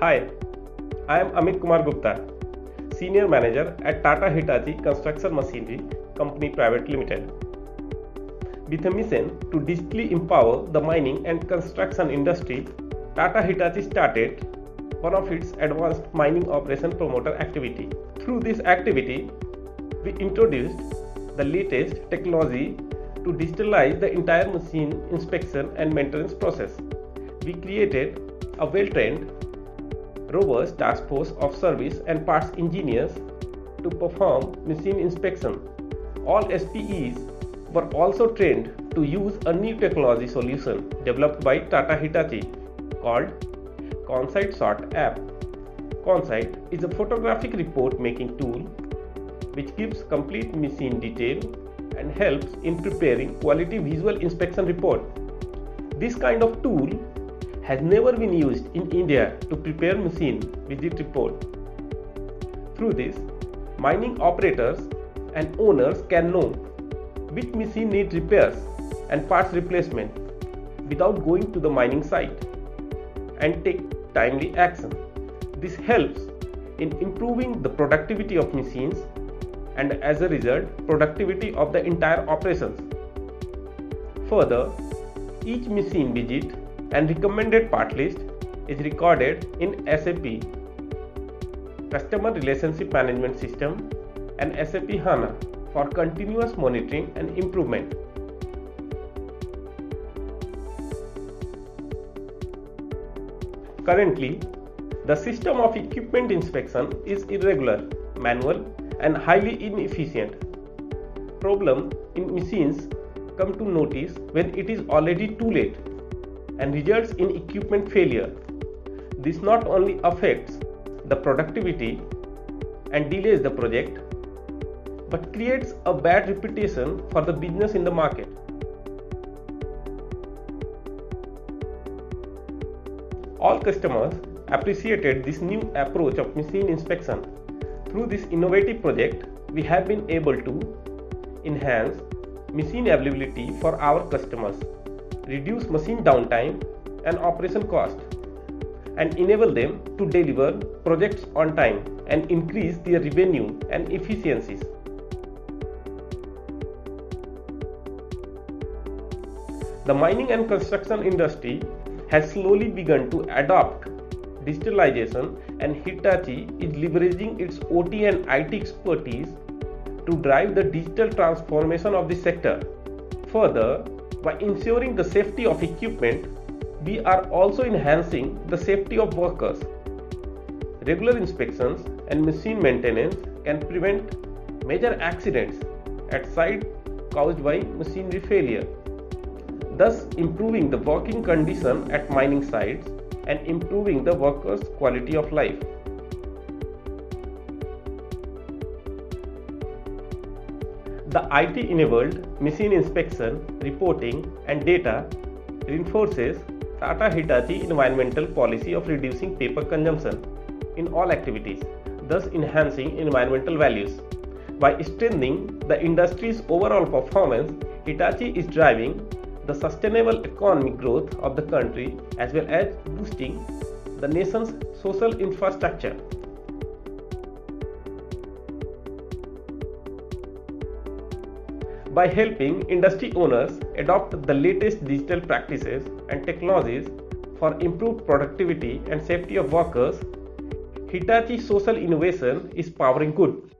Hi, I am Amit Kumar Gupta, Senior Manager at Tata Hitachi Construction Machinery Company Private Limited. With a mission to digitally empower the mining and construction industry, Tata Hitachi started one of its advanced mining operation promoter activity. Through this activity, we introduced the latest technology to digitalize the entire machine inspection and maintenance process. We created a well-trained, robust task force of service and parts engineers to perform machine inspection. All SPEs were also trained to use a new technology solution developed by Tata Hitachi called ConSite Shot app. ConSite is a photographic report making tool which gives complete machine detail and helps in preparing quality visual inspection report. This kind of tool has never been used in India to prepare machine visit report. Through this, mining operators and owners can know which machine needs repairs and parts replacement without going to the mining site and take timely action. This helps in improving the productivity of machines and as a result productivity of the entire operations. Further, each machine visit and recommended part list is recorded in SAP Customer Relationship Management System and SAP HANA for continuous monitoring and improvement. Currently, the system of equipment inspection is irregular, manual and highly inefficient. Problem in machines come to notice when it is already too late and results in equipment failure. This not only affects the productivity and delays the project, but creates a bad reputation for the business in the market. All customers appreciated this new approach of machine inspection. Through this innovative project, we have been able to enhance machine availability for our customers, reduce machine downtime and operation cost, and enable them to deliver projects on time and increase their revenue and efficiencies. The mining and construction industry has slowly begun to adopt digitalization, and Hitachi is leveraging its OT and IT expertise to drive the digital transformation of the sector. Further, by ensuring the safety of equipment, we are also enhancing the safety of workers. Regular inspections and machine maintenance can prevent major accidents at site caused by machinery failure, thus improving the working condition at mining sites and improving the workers' quality of life. The IT-enabled machine inspection, reporting and data reinforces Tata Hitachi environmental policy of reducing paper consumption in all activities, thus enhancing environmental values. By strengthening the industry's overall performance, Hitachi is driving the sustainable economic growth of the country as well as boosting the nation's social infrastructure. By helping industry owners adopt the latest digital practices and technologies for improved productivity and safety of workers, Hitachi social innovation is powering good.